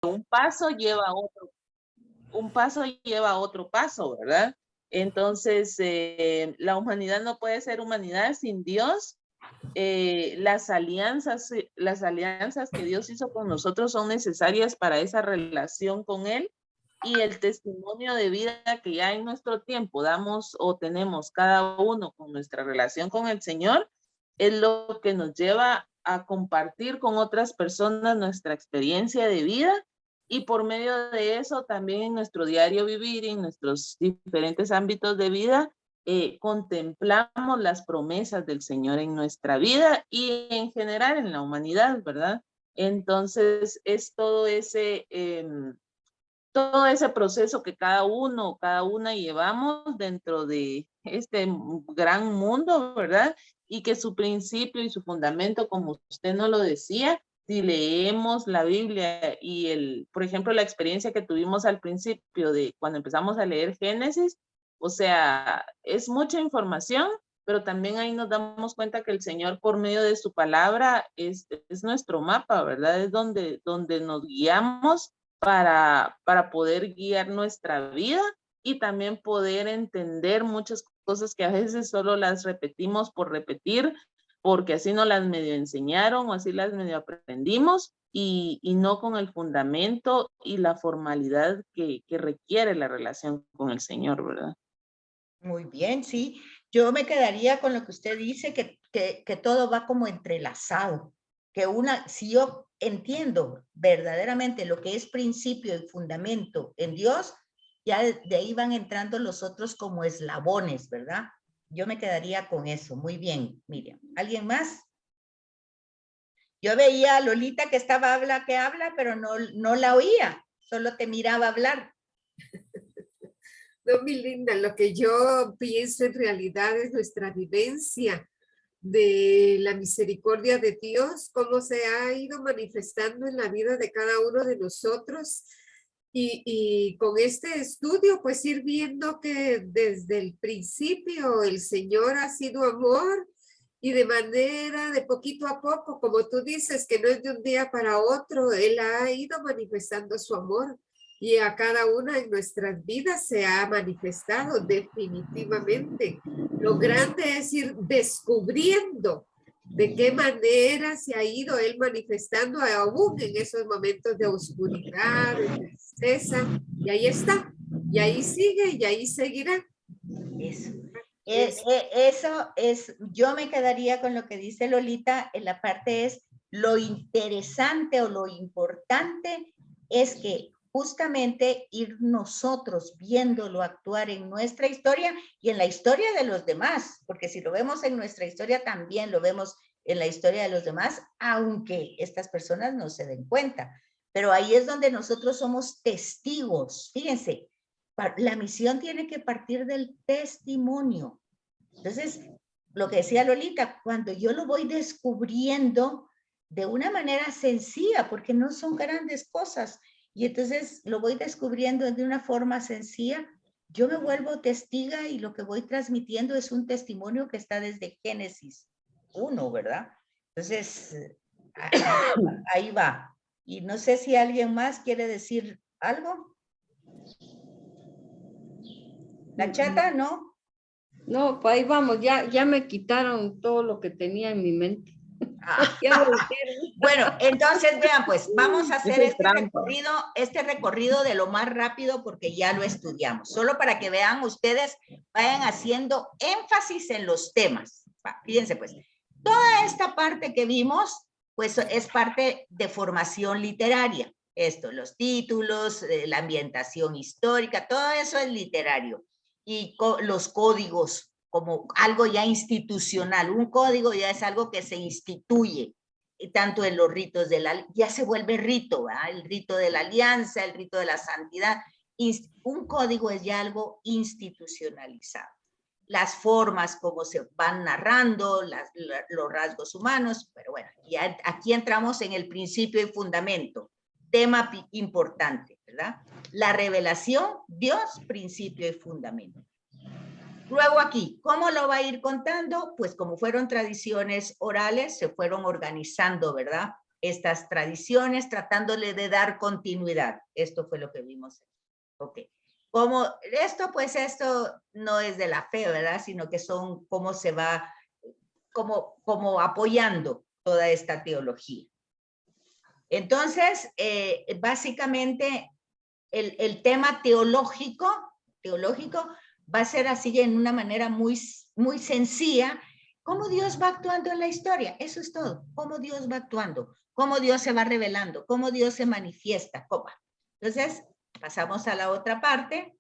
un paso lleva a otro, un paso lleva a otro paso, ¿verdad? Entonces, la humanidad no puede ser humanidad sin Dios. Las alianzas que Dios hizo con nosotros son necesarias para esa relación con Él, y el testimonio de vida que ya en nuestro tiempo damos o tenemos cada uno con nuestra relación con el Señor es lo que nos lleva a compartir con otras personas nuestra experiencia de vida, y por medio de eso también en nuestro diario vivir, en nuestros diferentes ámbitos de vida, contemplamos las promesas del Señor en nuestra vida y en general en la humanidad, ¿verdad? Entonces es todo ese proceso que cada uno, cada una llevamos dentro de este gran mundo, ¿verdad? Y que su principio y su fundamento, como usted nos lo decía, si leemos la Biblia y por ejemplo, la experiencia que tuvimos al principio de cuando empezamos a leer Génesis, o sea, es mucha información, pero también ahí nos damos cuenta que el Señor por medio de su palabra es nuestro mapa, ¿verdad? Es donde nos guiamos para poder guiar nuestra vida y también poder entender muchas cosas que a veces solo las repetimos por repetir, porque así nos las medio enseñaron o así las medio aprendimos, y no con el fundamento y la formalidad que requiere la relación con el Señor, ¿verdad? Muy bien, sí. Yo me quedaría con lo que usted dice, que todo va como entrelazado, si yo entiendo verdaderamente lo que es principio y fundamento en Dios, ya de ahí van entrando los otros como eslabones, ¿verdad? Yo me quedaría con eso. Muy bien, Miriam. ¿Alguien más? Yo veía a Lolita que estaba habla, pero no la oía, solo te miraba hablar. No, mi linda, lo que yo pienso en realidad es nuestra vivencia de la misericordia de Dios, cómo se ha ido manifestando en la vida de cada uno de nosotros. Y con este estudio, pues ir viendo que desde el principio el Señor ha sido amor, y de manera de poquito a poco, como tú dices, que no es de un día para otro, Él ha ido manifestando su amor, y a cada una en nuestras vidas se ha manifestado definitivamente. Lo grande es ir descubriendo de qué manera se ha ido Él manifestando aún en esos momentos de oscuridad, de tristeza, y ahí está, y ahí sigue, y ahí seguirá. Eso. Eso es, yo me quedaría con lo que dice Lolita, en la parte es lo interesante o lo importante es que justamente ir nosotros viéndolo actuar en nuestra historia y en la historia de los demás, porque si lo vemos en nuestra historia, también lo vemos en la historia de los demás, aunque estas personas no se den cuenta. Pero ahí es donde nosotros somos testigos. Fíjense, la misión tiene que partir del testimonio. Entonces, lo que decía Lolita, cuando yo lo voy descubriendo de una manera sencilla, porque no son grandes cosas, y entonces lo voy descubriendo de una forma sencilla, yo me vuelvo testiga y lo que voy transmitiendo es un testimonio que está desde Génesis 1, ¿verdad? Entonces, ahí va. Y no sé si alguien más quiere decir algo. ¿La chata? ¿No? No, pues ahí vamos, ya me quitaron todo lo que tenía en mi mente. Bueno, entonces vean, pues vamos a hacer este recorrido de lo más rápido porque ya lo estudiamos. Solo para que vean ustedes, vayan haciendo énfasis en los temas. Fíjense pues, toda esta parte que vimos, pues es parte de formación literaria. Esto, los títulos, la ambientación histórica, todo eso es literario. Y los códigos como algo ya institucional. Un código ya es algo que se instituye, tanto en los ritos ya se vuelve rito, ¿verdad? El rito de la alianza, el rito de la santidad. Un código es ya algo institucionalizado. Las formas como se van narrando, los rasgos humanos, pero bueno, ya aquí entramos en el principio y fundamento, tema importante, ¿verdad? La revelación, Dios, principio y fundamento. Luego aquí, ¿cómo lo va a ir contando? Pues como fueron tradiciones orales, se fueron organizando, ¿verdad? estas tradiciones, tratándole de dar continuidad. Esto fue lo que vimos. Ok. Como esto, pues esto no es de la fe, ¿verdad? Sino que son cómo se va, como apoyando toda esta teología. Entonces, básicamente, el tema teológico va a ser así en una manera muy, muy sencilla. ¿Cómo Dios va actuando en la historia? Eso es todo. ¿Cómo Dios va actuando? ¿Cómo Dios se va revelando? ¿Cómo Dios se manifiesta? ¿Cómo? Entonces, pasamos a la otra parte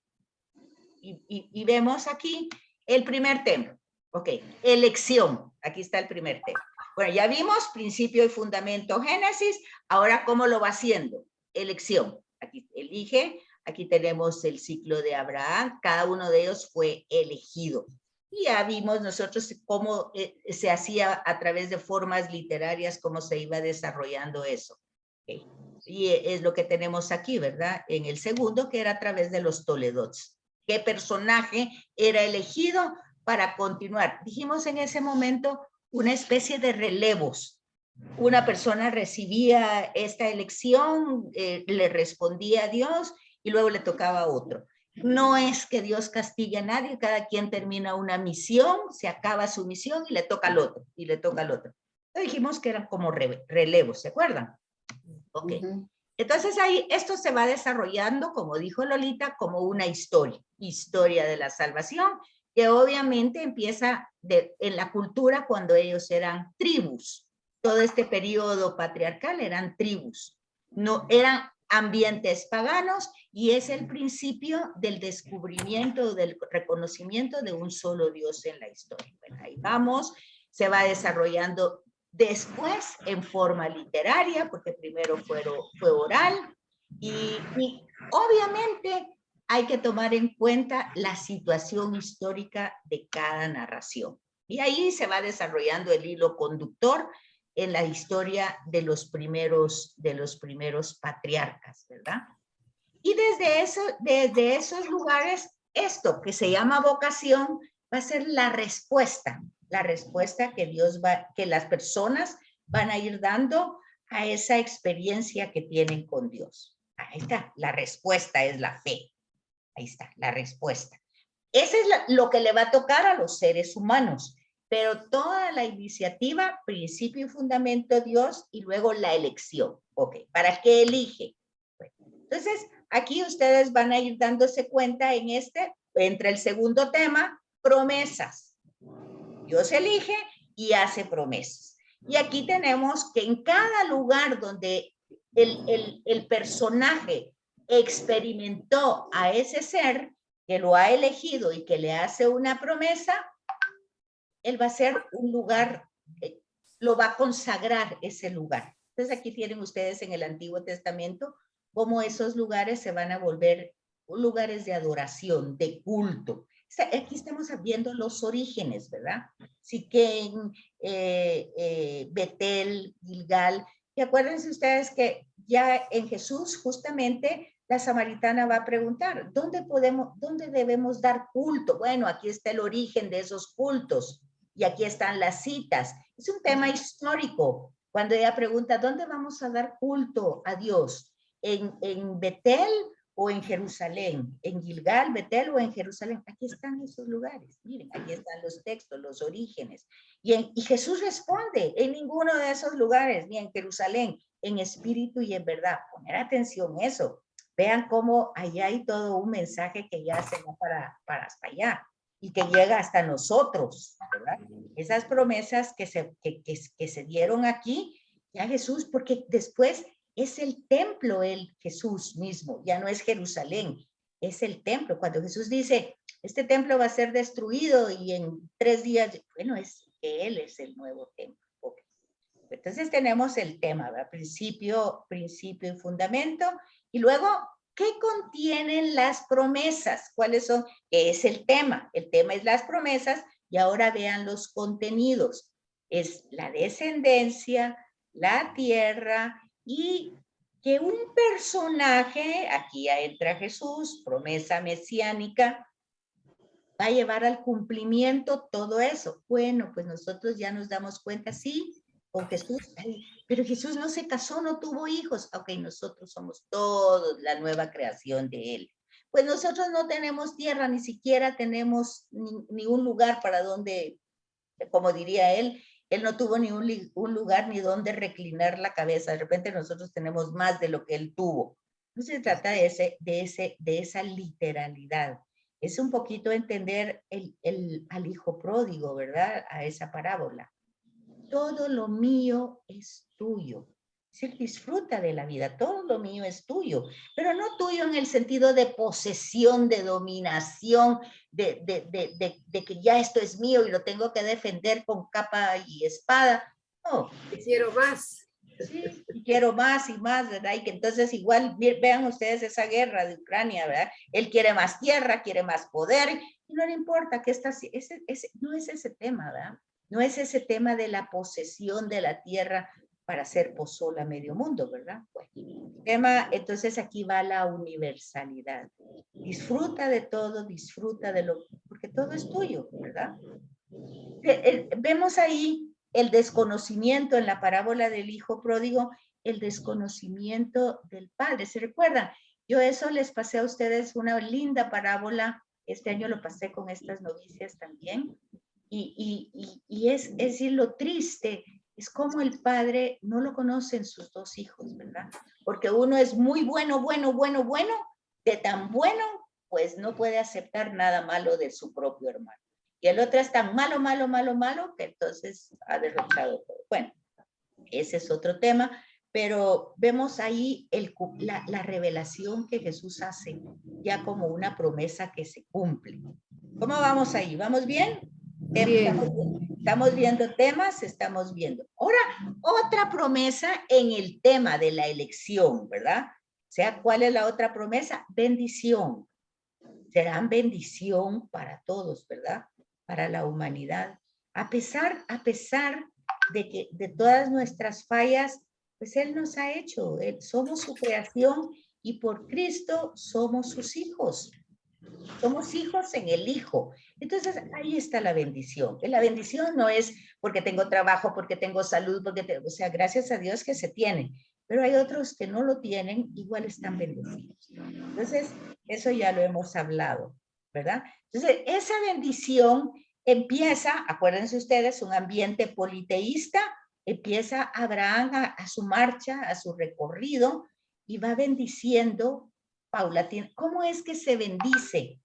y vemos aquí el primer tema. Ok, elección. Aquí está el primer tema. Bueno, ya vimos principio y fundamento Génesis. Ahora, ¿cómo lo va haciendo? Elección. Aquí elige. Aquí tenemos el ciclo de Abraham. Cada uno de ellos fue elegido. Y ya vimos nosotros cómo se hacía a través de formas literarias, cómo se iba desarrollando eso. Okay. Y es lo que tenemos aquí, ¿verdad? En el segundo, que era a través de los toledots. ¿Qué personaje era elegido para continuar? Dijimos en ese momento una especie de relevos. Una persona recibía esta elección, le respondía a Dios y luego le tocaba a otro. No es que Dios castigue a nadie, cada quien termina una misión, se acaba su misión y le toca al otro, y le toca al otro. Entonces dijimos que eran como relevos, ¿se acuerdan? Ok. Entonces ahí esto se va desarrollando, como dijo Lolita, como una historia de la salvación, que obviamente empieza en la cultura cuando ellos eran tribus. Todo este periodo patriarcal eran tribus, no eran ambientes paganos, y es el principio del descubrimiento, del reconocimiento de un solo Dios en la historia. Bueno, ahí vamos, se va desarrollando después en forma literaria, porque primero fue oral, y obviamente hay que tomar en cuenta la situación histórica de cada narración. Y ahí se va desarrollando el hilo conductor en la historia de los primeros patriarcas, ¿verdad? Y desde esos lugares, esto que se llama vocación va a ser la respuesta que las personas van a ir dando a esa experiencia que tienen con Dios. Ahí está, la respuesta es la fe. Ahí está, la respuesta. Ese es lo que le va a tocar a los seres humanos, pero toda la iniciativa, principio y fundamento Dios, y luego la elección. Ok, ¿para qué elige? Bueno, entonces, aquí ustedes van a ir dándose cuenta entre el segundo tema, promesas. Dios elige y hace promesas. Y aquí tenemos que en cada lugar donde el personaje experimentó a ese ser que lo ha elegido y que le hace una promesa, él va a ser un lugar, lo va a consagrar ese lugar. Entonces aquí tienen ustedes en el Antiguo Testamento cómo esos lugares se van a volver lugares de adoración, de culto. Aquí estamos viendo los orígenes, ¿verdad? Siquén, Betel, Gilgal. Y acuérdense ustedes que ya en Jesús justamente la samaritana va a preguntar, ¿dónde debemos dar culto? Bueno, aquí está el origen de esos cultos y aquí están las citas. Es un tema histórico. Cuando ella pregunta, ¿dónde vamos a dar culto a Dios? ¿En Betel o en Jerusalén? ¿En Gilgal, Betel o en Jerusalén? Aquí están esos lugares. Miren, aquí están los textos, los orígenes. Y Jesús responde, en ninguno de esos lugares, ni en Jerusalén, en espíritu y en verdad. Poner atención a eso. Vean cómo allá hay todo un mensaje que ya se va para hasta allá y que llega hasta nosotros, ¿verdad? Esas promesas que se dieron aquí, ya Jesús, porque después es el templo, el Jesús mismo, ya no es Jerusalén, es el templo. Cuando Jesús dice, este templo va a ser destruido y en 3 días, bueno, es que Él es el nuevo templo. Okay. Entonces tenemos el tema, ¿verdad? Principio y fundamento, y luego, ¿qué contienen las promesas? ¿Cuáles son? ¿Qué es el tema? El tema es las promesas, y ahora vean los contenidos. Es la descendencia, la tierra, y que un personaje, aquí ya entra Jesús, promesa mesiánica, va a llevar al cumplimiento todo eso. Bueno, pues nosotros ya nos damos cuenta, sí, con Jesús. Ay, pero Jesús no se casó, no tuvo hijos. Ok, nosotros somos todos la nueva creación de Él. Pues nosotros no tenemos tierra, ni siquiera tenemos ni un lugar para donde, como diría él no tuvo ni un lugar ni donde reclinar la cabeza. De repente nosotros tenemos más de lo que él tuvo. No se trata de esa literalidad. Es un poquito entender al hijo pródigo, ¿verdad? A esa parábola. Todo lo mío es tuyo. Se disfruta de la vida, todo lo mío es tuyo, pero no tuyo en el sentido de posesión, de dominación, de que ya esto es mío y lo tengo que defender con capa y espada. No. Quiero más. Sí, y quiero más y más, ¿verdad? Y que entonces igual vean ustedes esa guerra de Ucrania, ¿verdad? Él quiere más tierra, quiere más poder, y no le importa que no es ese tema, ¿verdad? No es ese tema de la posesión de la tierra para hacer pozol a medio mundo, ¿verdad? Bueno, tema, entonces aquí va la universalidad. Disfruta de todo, disfruta de lo, porque todo es tuyo, ¿verdad? Vemos ahí el desconocimiento en la parábola del hijo pródigo, el desconocimiento del padre. ¿Se recuerdan? Yo eso les pasé a ustedes una linda parábola. Este año lo pasé con estas novicias también. Y es decir, lo triste es como el padre no lo conocen sus dos hijos, ¿verdad? Porque uno es muy bueno, de tan bueno, pues no puede aceptar nada malo de su propio hermano. Y el otro es tan malo, que entonces ha derrochado todo. Bueno, ese es otro tema, pero vemos ahí la revelación que Jesús hace ya como una promesa que se cumple. ¿Cómo vamos ahí? ¿Vamos bien? Bien. Estamos viendo temas, estamos viendo. Ahora, otra promesa en el tema de la elección, ¿verdad? O sea, ¿cuál es la otra promesa? Bendición. Serán bendición para todos, ¿verdad? Para la humanidad. A pesar de todas nuestras fallas, pues Él nos ha hecho, somos su creación y por Cristo somos sus hijos. Somos hijos en el Hijo. Entonces, ahí está la bendición. La bendición no es porque tengo trabajo, porque tengo salud, o sea, gracias a Dios que se tiene. Pero hay otros que no lo tienen, igual están bendecidos. Entonces, eso ya lo hemos hablado, ¿verdad? Entonces, esa bendición empieza, acuérdense ustedes, un ambiente politeísta, empieza Abraham a su marcha, a su recorrido, y va bendiciendo paulatina. ¿Cómo es que se bendice?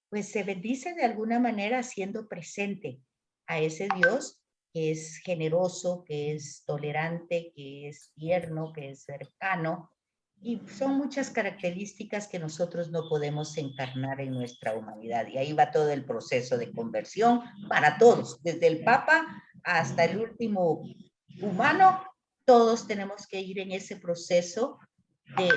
Pues se bendice de alguna manera siendo presente a ese Dios que es generoso, que es tolerante, que es tierno, que es cercano, y son muchas características que nosotros no podemos encarnar en nuestra humanidad. Y ahí va todo el proceso de conversión para todos, desde el Papa hasta el último humano, todos tenemos que ir en ese proceso de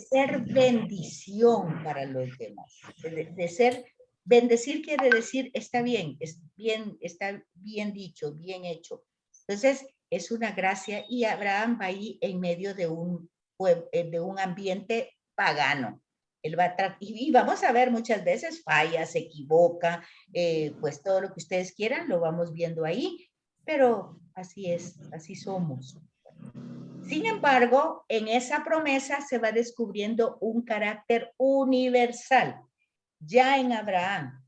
ser bendición para los demás, de ser, bendecir quiere decir está bien dicho, bien hecho. Entonces, es una gracia y Abraham va ahí en medio de un ambiente pagano. Él va y vamos a ver muchas veces falla, se equivoca, pues todo lo que ustedes quieran lo vamos viendo ahí, pero así es, así somos. Sin embargo, en esa promesa se va descubriendo un carácter universal. Ya en Abraham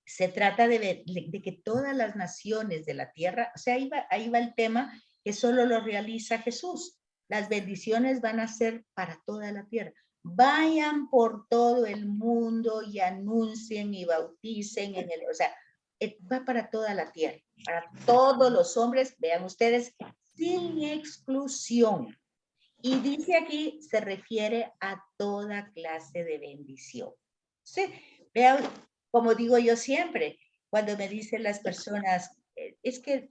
se trata de que todas las naciones de la tierra, o sea, ahí va el tema que solo lo realiza Jesús. Las bendiciones van a ser para toda la tierra. Vayan por todo el mundo y anuncien y bauticen o sea, va para toda la tierra, para todos los hombres, vean ustedes, sin exclusión. Y dice aquí, se refiere a toda clase de bendición. Sí, vean, como digo yo siempre, cuando me dicen las personas, es que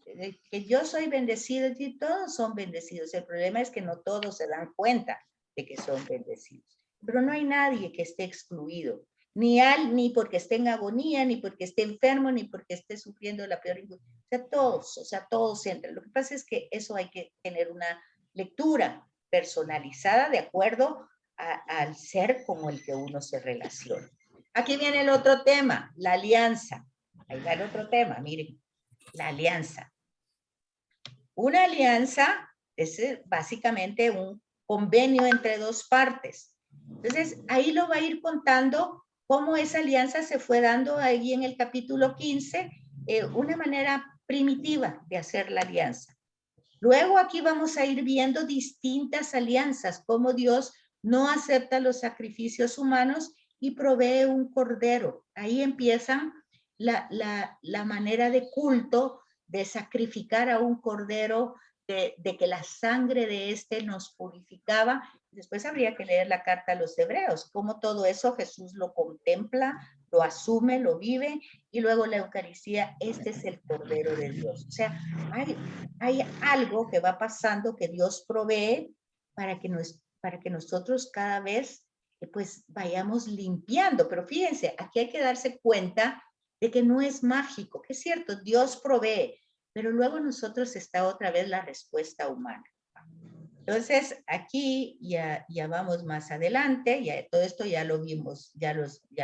yo soy bendecido, y todos son bendecidos. El problema es que no todos se dan cuenta de que son bendecidos. Pero no hay nadie que esté excluido, ni porque esté en agonía, ni porque esté enfermo, ni porque esté sufriendo la peor. O sea, todos entran. Lo que pasa es que eso hay que tener una lectura personalizada de acuerdo al ser con el que uno se relaciona. Aquí viene el otro tema, la alianza. Ahí va el otro tema, miren, la alianza. Una alianza es básicamente un convenio entre dos partes. Entonces, ahí lo va a ir contando cómo esa alianza se fue dando ahí en el capítulo 15, una manera primitiva de hacer la alianza. Luego aquí vamos a ir viendo distintas alianzas, cómo Dios no acepta los sacrificios humanos y provee un cordero. Ahí empiezan la manera de culto, de sacrificar a un cordero, de que la sangre de este nos purificaba. Después habría que leer la carta a los hebreos, cómo todo eso Jesús lo contempla, lo asume, lo vive, y luego la Eucaristía, este es el Cordero de Dios. O sea, hay algo que va pasando que Dios provee para que nosotros cada vez pues vayamos limpiando. Pero fíjense, aquí hay que darse cuenta de que no es mágico, que es cierto, Dios provee, pero luego nosotros está otra vez la respuesta humana. Entonces, aquí ya vamos más adelante, ya todo esto ya lo vimos, ya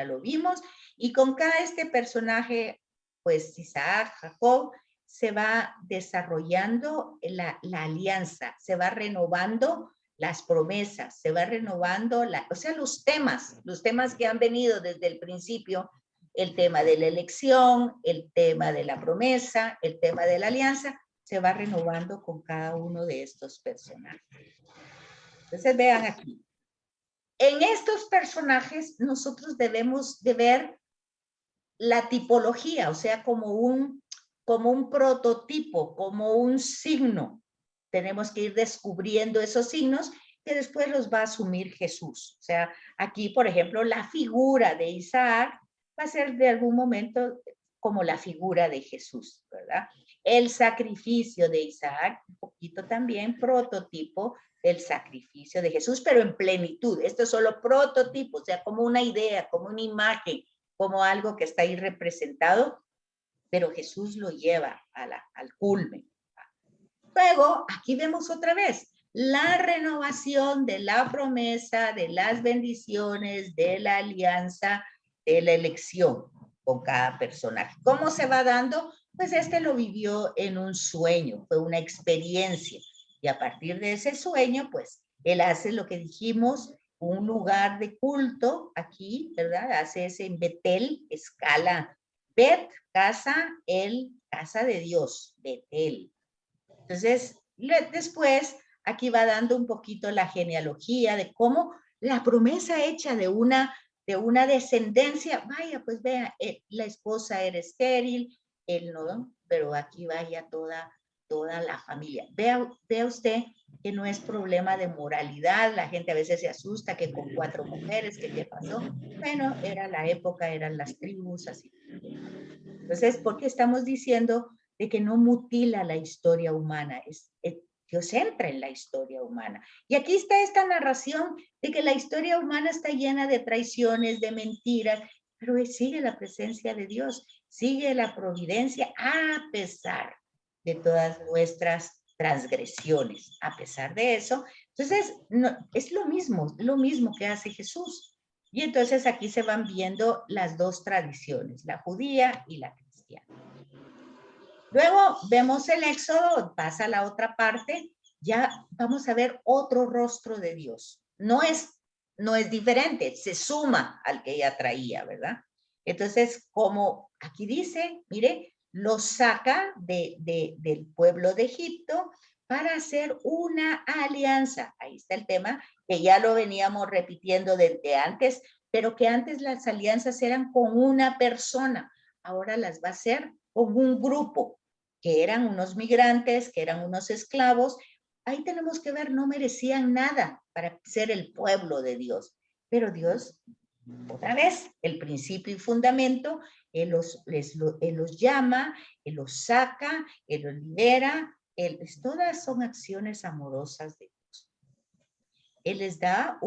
lo vimos, y con cada personaje, pues Isaac, Jacob, se va desarrollando la alianza, se va renovando las promesas, se va renovando, o sea, los temas que han venido desde el principio, el tema de la elección, el tema de la promesa, el tema de la alianza, se va renovando con cada uno de estos personajes. Entonces vean aquí. En estos personajes nosotros debemos de ver la tipología, o sea, como un prototipo, como un signo. Tenemos que ir descubriendo esos signos que después los va a asumir Jesús. O sea, aquí, por ejemplo, la figura de Isaac va a ser de algún momento como la figura de Jesús, ¿verdad? El sacrificio de Isaac, un poquito también prototipo del sacrificio de Jesús, pero en plenitud. Esto es solo prototipo, o sea, como una idea, como una imagen, como algo que está ahí representado, pero Jesús lo lleva al culmen. Luego, aquí vemos otra vez la renovación de la promesa, de las bendiciones, de la alianza, de la elección con cada personaje. ¿Cómo se va dando? Pues lo vivió en un sueño, fue una experiencia. Y a partir de ese sueño, pues, él hace lo que dijimos, un lugar de culto aquí, ¿verdad? Hace ese en Betel, escala Bet, casa, el, casa de Dios, Betel. Entonces, después, aquí va dando un poquito la genealogía de cómo la promesa hecha de una descendencia, vaya, pues vea, la esposa era estéril, él no, pero aquí vaya toda la familia. Vea usted que no es problema de moralidad, la gente a veces se asusta que con 4 mujeres, que qué pasó. Bueno, era la época, eran las tribus, así. Entonces, ¿por qué estamos diciendo de que no mutila la historia humana? Dios entra en la historia humana. Y aquí está esta narración de que la historia humana está llena de traiciones, de mentiras, pero sigue la presencia de Dios, sigue la providencia a pesar de todas nuestras transgresiones. A pesar de eso, entonces es lo mismo que hace Jesús. Y entonces aquí se van viendo las dos tradiciones, la judía y la cristiana. Luego vemos el Éxodo, pasa a la otra parte, ya vamos a ver otro rostro de Dios. No es diferente, se suma al que ya traía, ¿verdad? Entonces, como aquí dice, mire, lo saca del pueblo de Egipto para hacer una alianza. Ahí está el tema, que ya lo veníamos repitiendo desde antes, pero que antes las alianzas eran con una persona, ahora las va a hacer con un grupo, que eran unos migrantes, que eran unos esclavos. Ahí tenemos que ver, no merecían nada para ser el pueblo de Dios, pero Dios, otra vez, el principio y fundamento, Él los llama, Él los saca, Él los libera, todas son acciones amorosas de Dios. Él les da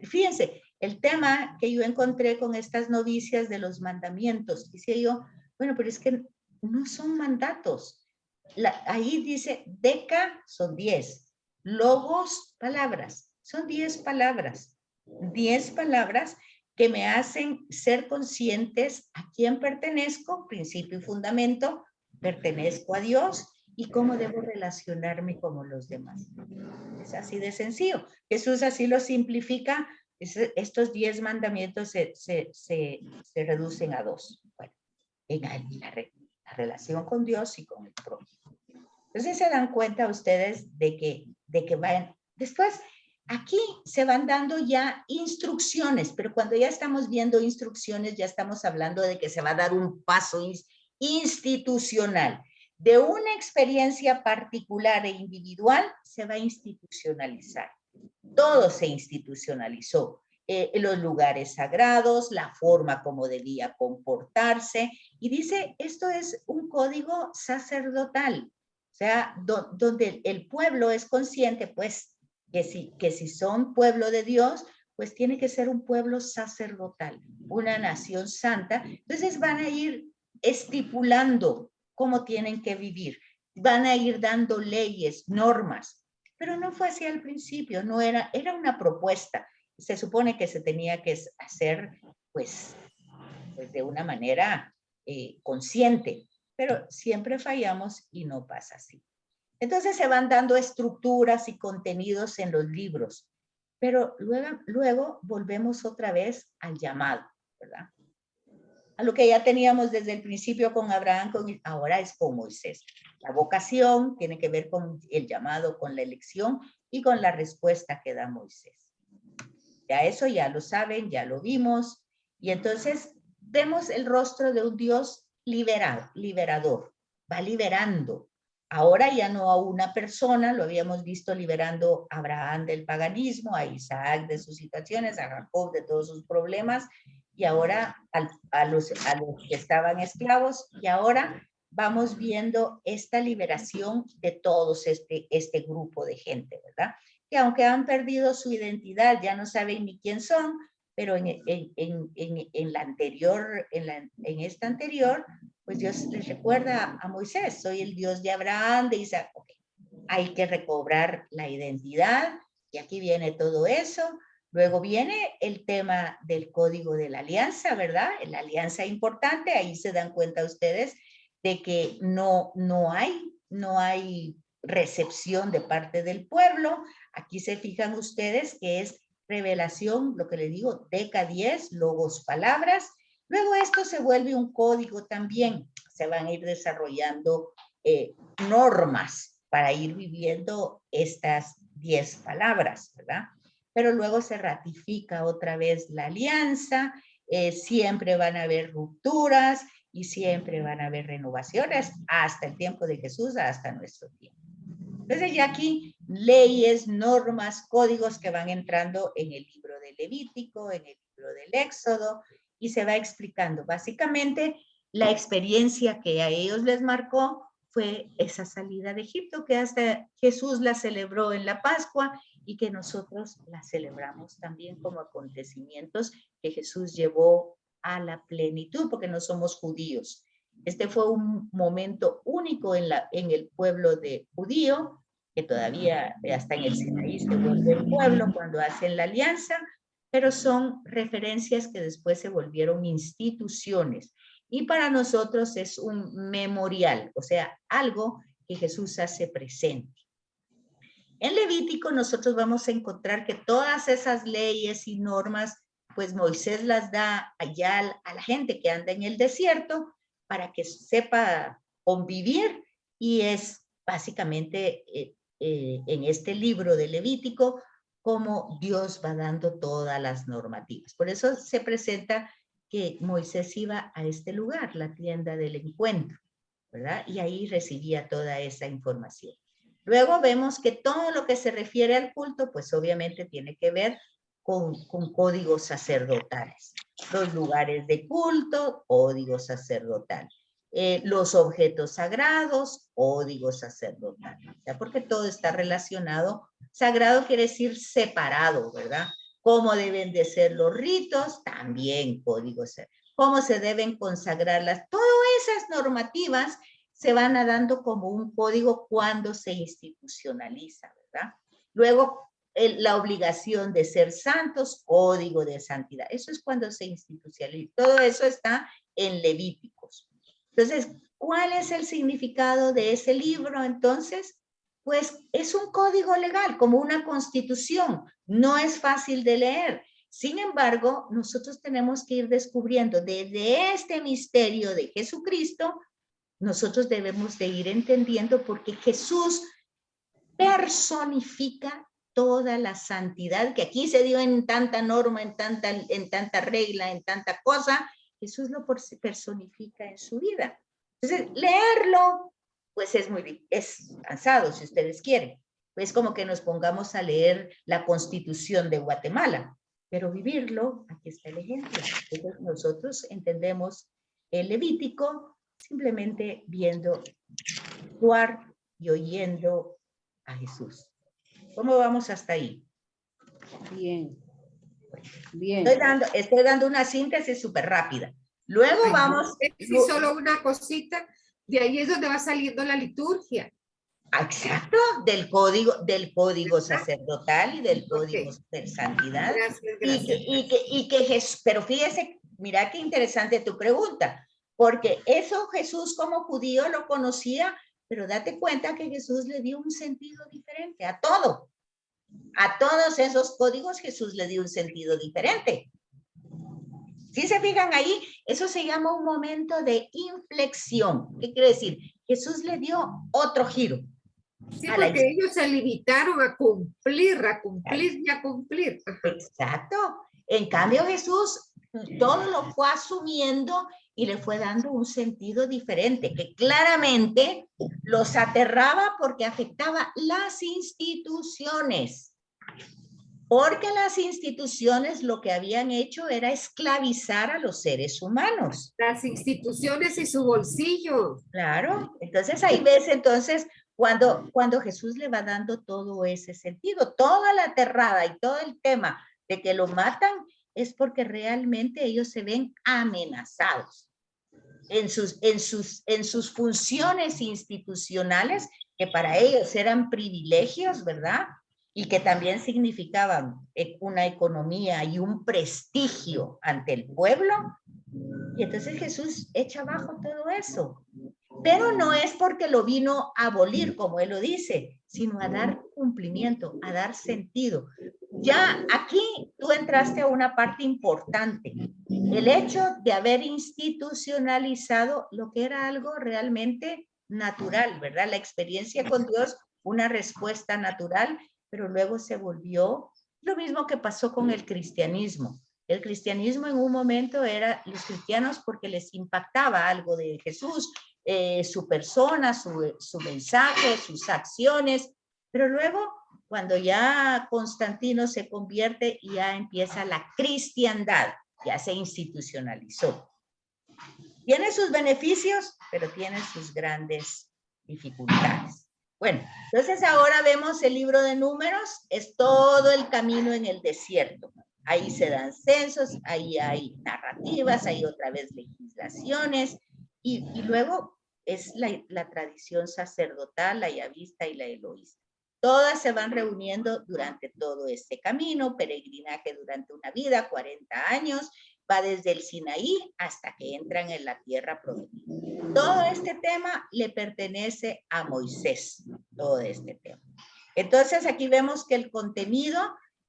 fíjense, el tema que yo encontré con estas novicias de los mandamientos, decía yo, bueno, pero es que no son mandatos. Ahí dice, deca son 10, logos, palabras, son 10 palabras. 10 palabras que me hacen ser conscientes a quién pertenezco, principio y fundamento, pertenezco a Dios, y cómo debo relacionarme con los demás. Es así de sencillo. Jesús así lo simplifica. Estos 10 mandamientos se reducen a 2. Bueno, en la relación con Dios y con el prójimo. Entonces se dan cuenta ustedes de que van, después aquí se van dando ya instrucciones, pero cuando ya estamos viendo instrucciones, ya estamos hablando de que se va a dar un paso institucional. De una experiencia particular e individual se va a institucionalizar. Todo se institucionalizó. Los lugares sagrados, la forma como debía comportarse. Y dice, esto es un código sacerdotal. O sea, donde el pueblo es consciente, pues, que si son pueblo de Dios, pues tiene que ser un pueblo sacerdotal, una nación santa. Entonces van a ir estipulando cómo tienen que vivir. Van a ir dando leyes, normas. Pero no fue así al principio, no era una propuesta. Se supone que se tenía que hacer, pues de una manera consciente, pero siempre fallamos y no pasa así. Entonces se van dando estructuras y contenidos en los libros, pero luego volvemos otra vez al llamado, ¿verdad? A lo que ya teníamos desde el principio con Abraham, ahora es con Moisés. La vocación tiene que ver con el llamado, con la elección y con la respuesta que da Moisés. Ya eso ya lo saben, ya lo vimos, y entonces vemos el rostro de un Dios liberador, va liberando. Ahora ya no a una persona, lo habíamos visto liberando a Abraham del paganismo, a Isaac de sus situaciones, a Jacob de todos sus problemas, y ahora a los que estaban esclavos, y ahora vamos viendo esta liberación de todos este grupo de gente, ¿verdad? Que aunque han perdido su identidad, ya no saben ni quién son, pero en la anterior, en esta anterior, pues Dios les recuerda a Moisés, soy el Dios de Abraham, de Isaac. Okay. Hay que recobrar la identidad, y aquí viene todo eso. Luego viene el tema del código de la alianza, ¿verdad? La alianza importante, ahí se dan cuenta ustedes de que no hay recepción de parte del pueblo. Aquí se fijan ustedes que es revelación, lo que le digo, Deca 10, logos, palabras. Luego esto se vuelve un código también. Se van a ir desarrollando normas para ir viviendo estas 10 palabras, ¿verdad? Pero luego se ratifica otra vez la alianza, siempre van a haber rupturas y siempre van a haber renovaciones hasta el tiempo de Jesús, hasta nuestro tiempo. Entonces ya aquí leyes, normas, códigos que van entrando en el libro de Levítico, en el libro del Éxodo, y se va explicando. Básicamente la experiencia que a ellos les marcó fue esa salida de Egipto, que hasta Jesús la celebró en la Pascua y que nosotros la celebramos también como acontecimientos que Jesús llevó a la plenitud, porque no somos judíos. Este fue un momento único en el pueblo de judío, que todavía hasta en el Sinaí se vuelve el pueblo cuando hacen la alianza, pero son referencias que después se volvieron instituciones. Y para nosotros es un memorial, o sea, algo que Jesús hace presente. En Levítico nosotros vamos a encontrar que todas esas leyes y normas, pues Moisés las da allá a la gente que anda en el desierto para que sepa convivir, y es básicamente en este libro de Levítico como Dios va dando todas las normativas. Por eso se presenta que Moisés iba a este lugar, la tienda del encuentro, ¿verdad? Y ahí recibía toda esa información. Luego vemos que todo lo que se refiere al culto, pues obviamente tiene que ver con códigos sacerdotales. Los lugares de culto, código sacerdotal. Los objetos sagrados, código sacerdotal. ¿Ya? Porque todo está relacionado. Sagrado quiere decir separado, ¿verdad? Cómo deben de ser los ritos, también código sacerdotal. Cómo se deben consagrar todas esas normativas se van dando como un código cuando se institucionaliza, ¿verdad? Luego, la obligación de ser santos, código de santidad. Eso es cuando se institucionaliza. Todo eso está en Levíticos. Entonces, ¿Cuál es el significado de ese libro? Entonces, pues es un código legal, como una constitución. No es fácil de leer. Sin embargo, nosotros tenemos que ir descubriendo desde este misterio de Jesucristo, nosotros debemos de ir entendiendo porque Jesús personifica toda la santidad que aquí se dio en tanta norma, en tanta regla, en tanta cosa. Jesús lo personifica en su vida. Entonces, leerlo, pues es cansado, si ustedes quieren. Es como que nos pongamos a leer la Constitución de Guatemala, pero vivirlo, aquí está el ejemplo. Entonces, nosotros entendemos el Levítico simplemente viendo, actuar y oyendo a Jesús. ¿Cómo vamos hasta ahí? Bien. Bien. Estoy dando una síntesis súper rápida. Luego vamos... Sí, solo una cosita. De ahí es donde va saliendo la liturgia. Exacto, del código sacerdotal y del código de santidad. Gracias. Pero fíjese, mira qué interesante tu pregunta, porque eso Jesús como judío lo conocía, pero date cuenta que Jesús le dio un sentido diferente a todo. A todos esos códigos Jesús le dio un sentido diferente. Si se fijan ahí, eso se llama un momento de inflexión. ¿Qué quiere decir? Jesús le dio otro giro. Sí, porque ellos se limitaron a cumplir y a cumplir. Exacto. En cambio, Jesús todo lo fue asumiendo y le fue dando un sentido diferente, que claramente los aterraba porque afectaba las instituciones. Porque las instituciones lo que habían hecho era esclavizar a los seres humanos. Las instituciones y su bolsillo. Claro, entonces ahí ves cuando Jesús le va dando todo ese sentido, toda la aterrada y todo el tema de que lo matan es porque realmente ellos se ven amenazados en sus funciones institucionales, que para ellos eran privilegios, ¿verdad? Y que también significaban una economía y un prestigio ante el pueblo. Y entonces Jesús echa abajo todo eso. Pero no es porque lo vino a abolir, como él lo dice, sino a dar cumplimiento, a dar sentido. Ya aquí tú entraste a una parte importante. El hecho de haber institucionalizado lo que era algo realmente natural, ¿verdad? La experiencia con Dios, una respuesta natural, pero luego se volvió lo mismo que pasó con el cristianismo. El cristianismo en un momento era los cristianos porque les impactaba algo de Jesús, su persona, su mensaje, sus acciones, pero luego cuando ya Constantino se convierte y ya empieza la cristiandad, ya se institucionalizó. Tiene sus beneficios, pero tiene sus grandes dificultades. Bueno, entonces ahora vemos el libro de Números, es todo el camino en el desierto. Ahí se dan censos, ahí hay narrativas, hay otra vez legislaciones, y luego es la tradición sacerdotal, la yavista y la eloísta. Todas se van reuniendo durante todo este camino, peregrinaje durante una vida, 40 años, va desde el Sinaí hasta que entran en la tierra prometida. Todo este tema le pertenece a Moisés, todo este tema. Entonces aquí vemos que el contenido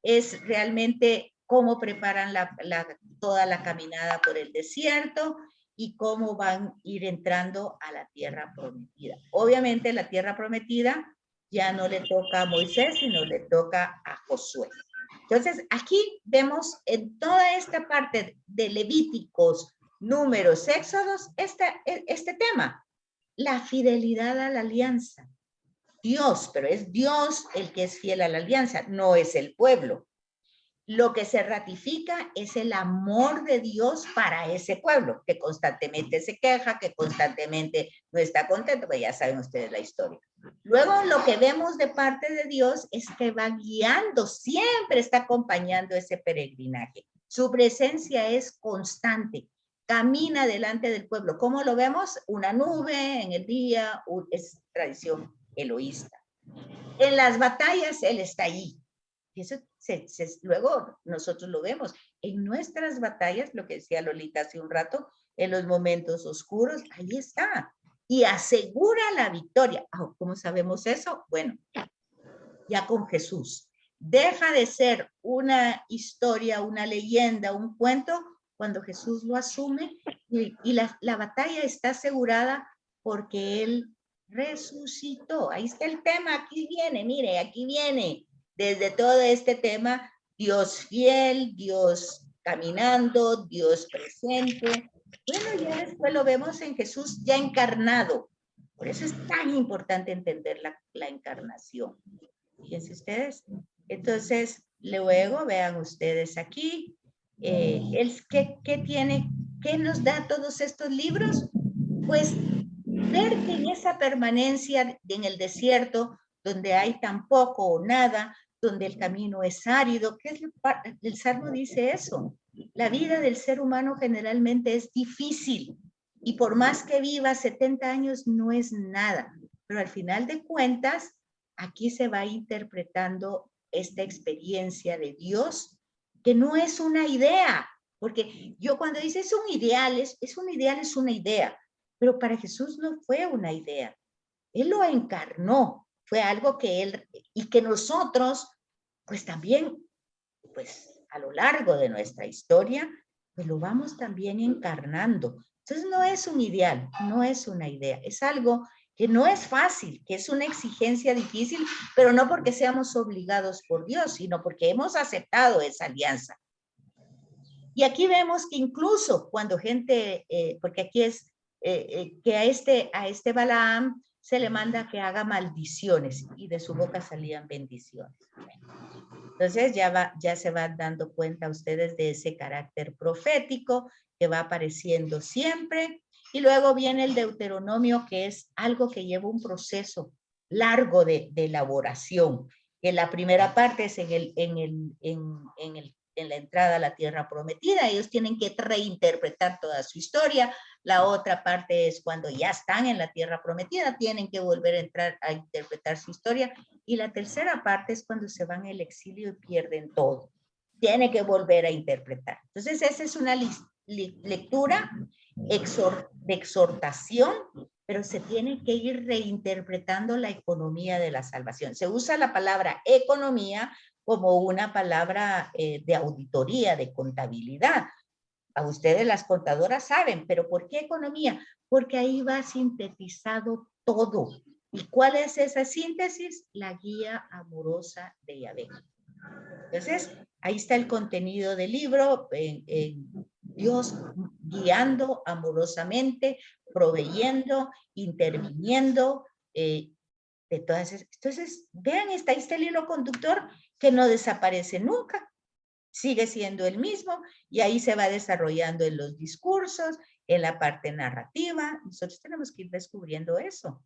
es realmente cómo preparan toda la caminada por el desierto y cómo van a ir entrando a la tierra prometida. Obviamente la tierra prometida ya no le toca a Moisés, sino le toca a Josué. Entonces, aquí vemos en toda esta parte de Levíticos, Números, Éxodos, este tema, la fidelidad a la alianza. Dios, pero es Dios el que es fiel a la alianza, no es el pueblo. Lo que se ratifica es el amor de Dios para ese pueblo, que constantemente se queja, que constantemente no está contento, pues ya saben ustedes la historia. Luego lo que vemos de parte de Dios es que va guiando, siempre está acompañando ese peregrinaje. Su presencia es constante, camina delante del pueblo. ¿Cómo lo vemos? Una nube en el día, es tradición eloísta. En las batallas Él está ahí. Y eso luego nosotros lo vemos. En nuestras batallas, lo que decía Lolita hace un rato, en los momentos oscuros, ahí está. y asegura la victoria. ¿Cómo sabemos eso? Bueno, ya con Jesús. Deja de ser una historia, una leyenda, un cuento, cuando Jesús lo asume y la batalla está asegurada porque Él resucitó. Ahí está el tema, aquí viene, mire, aquí viene. Desde todo este tema, Dios fiel, Dios caminando, Dios presente. Bueno, ya después lo vemos en Jesús ya encarnado. Por eso es tan importante entender la encarnación. Fíjense ustedes. Entonces, luego vean ustedes aquí, ¿qué nos da todos estos libros? Pues ver que en esa permanencia en el desierto, donde hay tan poco o nada, donde el camino es árido, el Salmo dice eso. La vida del ser humano generalmente es difícil y por más que viva 70 años no es nada, pero al final de cuentas, aquí se va interpretando esta experiencia de Dios, que no es una idea, porque yo cuando dice es un ideal, es una idea, pero para Jesús no fue una idea. Él lo encarnó, fue algo que él, y que nosotros, pues también, pues a lo largo de nuestra historia, pues lo vamos también encarnando. Entonces no es un ideal, no es una idea, es algo que no es fácil, que es una exigencia difícil, pero no porque seamos obligados por Dios, sino porque hemos aceptado esa alianza. Y aquí vemos que incluso cuando gente, porque aquí es que a este Balaam se le manda que haga maldiciones y de su boca salían bendiciones. Entonces ya se van dando cuenta ustedes de ese carácter profético que va apareciendo siempre. Y luego viene el Deuteronomio, que es algo que lleva un proceso largo de elaboración. Que la primera parte es en la entrada a la tierra prometida. Ellos tienen que reinterpretar toda su historia. La otra parte es cuando ya están en la tierra prometida, tienen que volver a entrar a interpretar su historia. Y la tercera parte es cuando se van al exilio y pierden todo. Tiene que volver a interpretar. Entonces, esa es una lectura de exhortación, pero se tiene que ir reinterpretando la economía de la salvación. Se usa la palabra economía como una palabra de auditoría, de contabilidad. A ustedes las contadoras saben, pero ¿por qué economía? Porque ahí va sintetizado todo. ¿Y cuál es esa síntesis? La guía amorosa de Yahvé. Entonces, ahí está el contenido del libro, Dios guiando amorosamente, proveyendo, interviniendo, de todas esas. Entonces, vean, ahí está el hilo conductor que no desaparece nunca, sigue siendo el mismo y ahí se va desarrollando en los discursos, en la parte narrativa. Nosotros tenemos que ir descubriendo eso.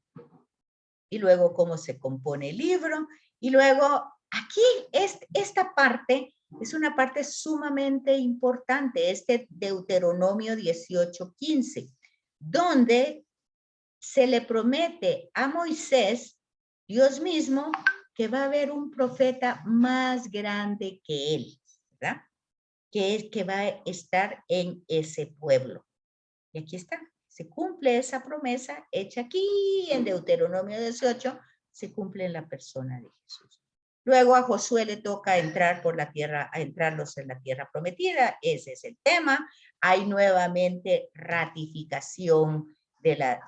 Y luego cómo se compone el libro. Y luego aquí, esta parte es una parte sumamente importante, este Deuteronomio 18:15, donde se le promete a Moisés, Dios mismo, que va a haber un profeta más grande que él, ¿verdad? Que va a estar en ese pueblo. Y aquí está, se cumple esa promesa hecha aquí en Deuteronomio 18, se cumple en la persona de Jesús. Luego a Josué le toca entrar por la tierra, a entrarlos en la tierra prometida, ese es el tema. Hay nuevamente ratificación de la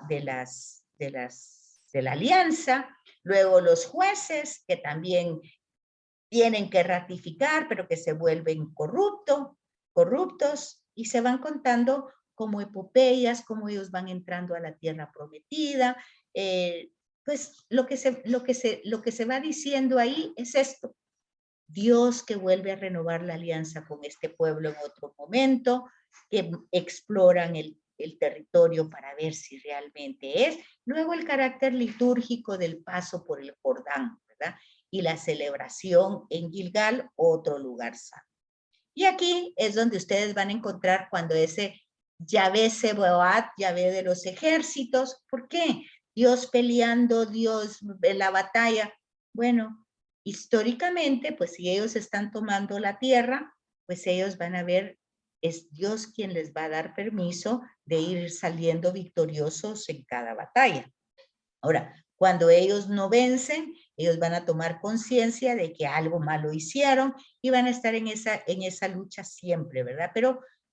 alianza. Luego los jueces que también tienen que ratificar, pero que se vuelven corruptos y se van contando como epopeyas, cómo ellos van entrando a la tierra prometida. Pues lo que se va diciendo ahí es esto. Dios que vuelve a renovar la alianza con este pueblo en otro momento, que exploran el territorio para ver si realmente es. Luego el carácter litúrgico del paso por el Jordán, ¿verdad? Y la celebración en Gilgal, otro lugar santo. Y aquí es donde ustedes van a encontrar cuando ese Yahvé Sebaot, Yahvé de los ejércitos. ¿Por qué? Dios peleando, Dios en la batalla. Bueno, históricamente, pues si ellos están tomando la tierra, pues ellos van a ver es Dios quien les va a dar permiso de ir saliendo victoriosos en cada batalla. Ahora, cuando ellos no vencen, ellos van a tomar conciencia de que algo malo hicieron y van a estar en esa lucha siempre, ¿verdad?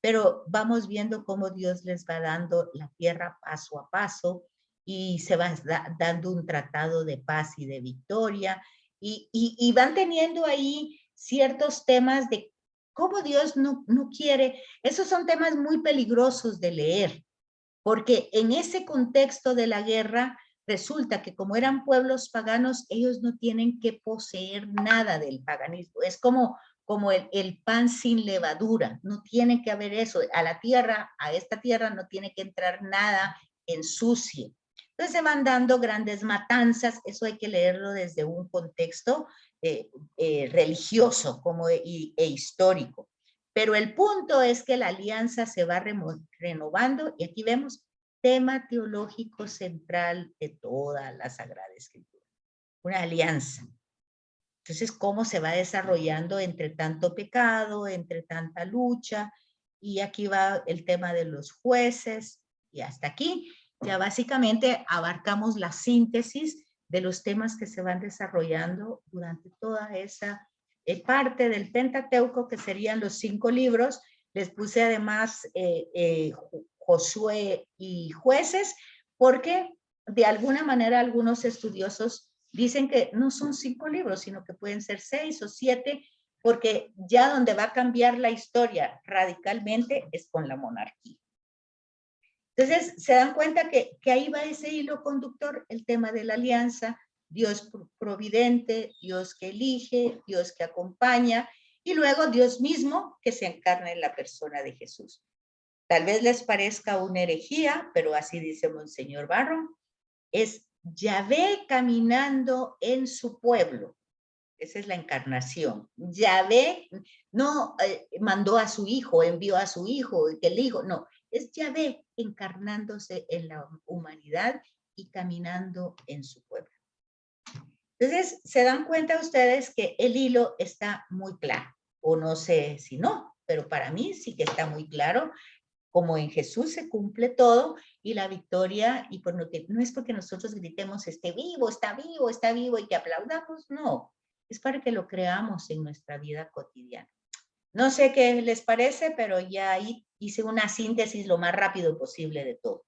Pero vamos viendo cómo Dios les va dando la tierra paso a paso y se va dando un tratado de paz y de victoria y van teniendo ahí ciertos temas de cómo Dios no quiere. Esos son temas muy peligrosos de leer, porque en ese contexto de la guerra resulta que como eran pueblos paganos, ellos no tienen que poseer nada del paganismo. Es como el pan sin levadura. No tiene que haber eso. A esta tierra no tiene que entrar nada ensucie. Entonces se van dando grandes matanzas. Eso hay que leerlo desde un contexto religioso e histórico. Pero el punto es que la alianza se va renovando y aquí vemos tema teológico central de toda la Sagrada Escritura. Una alianza. Entonces, ¿cómo se va desarrollando entre tanto pecado, entre tanta lucha? Y aquí va el tema de los jueces. Y hasta aquí ya básicamente abarcamos la síntesis de los temas que se van desarrollando durante toda esa parte del Pentateuco, que serían los 5 libros. Les puse además Josué y Jueces, porque de alguna manera algunos estudiosos dicen que no son 5 libros, sino que pueden ser 6 o 7, porque ya donde va a cambiar la historia radicalmente es con la monarquía. Entonces, se dan cuenta que ahí va ese hilo conductor, el tema de la alianza, Dios providente, Dios que elige, Dios que acompaña, y luego Dios mismo que se encarna en la persona de Jesús. Tal vez les parezca una herejía, pero así dice Monseñor Barron, es Yahvé caminando en su pueblo. Esa es la encarnación. Yahvé no mandó a su hijo, envió a su hijo, que el hijo, no, es Yahvé encarnándose en la humanidad y caminando en su pueblo. Entonces, se dan cuenta ustedes que el hilo está muy claro, o no sé si no, pero para mí sí que está muy claro, como en Jesús se cumple todo y la victoria, y por lo que no es porque nosotros gritemos esté vivo, está vivo, está vivo y que aplaudamos, no, es para que lo creamos en nuestra vida cotidiana. No sé qué les parece, pero ya ahí hice una síntesis lo más rápido posible de todo.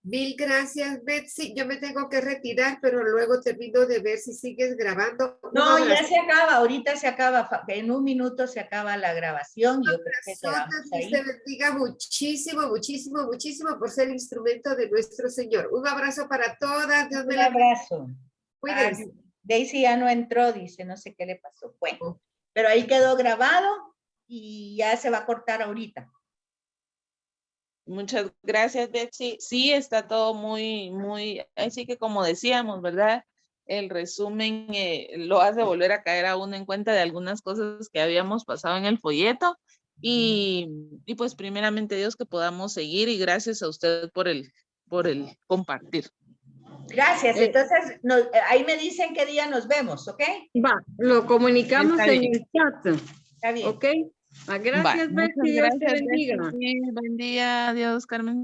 Mil gracias, Betsy. Yo me tengo que retirar, pero luego termino de ver si sigues grabando. No, ya se acaba, ahorita se acaba, en un minuto se acaba la grabación. Yo creo que quedamos ahí. Dios te bendiga muchísimo, muchísimo, muchísimo por ser instrumento de nuestro Señor. Un abrazo para todas. Dios me Un abrazo. Cuídense. Daisy ya no entró, dice, no sé qué le pasó. Bueno, pero ahí quedó grabado y ya se va a cortar ahorita. Muchas gracias, Betsy. Sí, está todo así que como decíamos, ¿verdad? El resumen lo hace volver a caer a uno en cuenta de algunas cosas que habíamos pasado en el folleto y pues primeramente Dios que podamos seguir y gracias a usted por el compartir. Gracias, entonces ahí me dicen qué día nos vemos, ¿ok? Va, lo comunicamos en el chat. Está bien. ¿Ok? Gracias, Betsy. Dios te bendiga. Buen día, adiós, Carmen.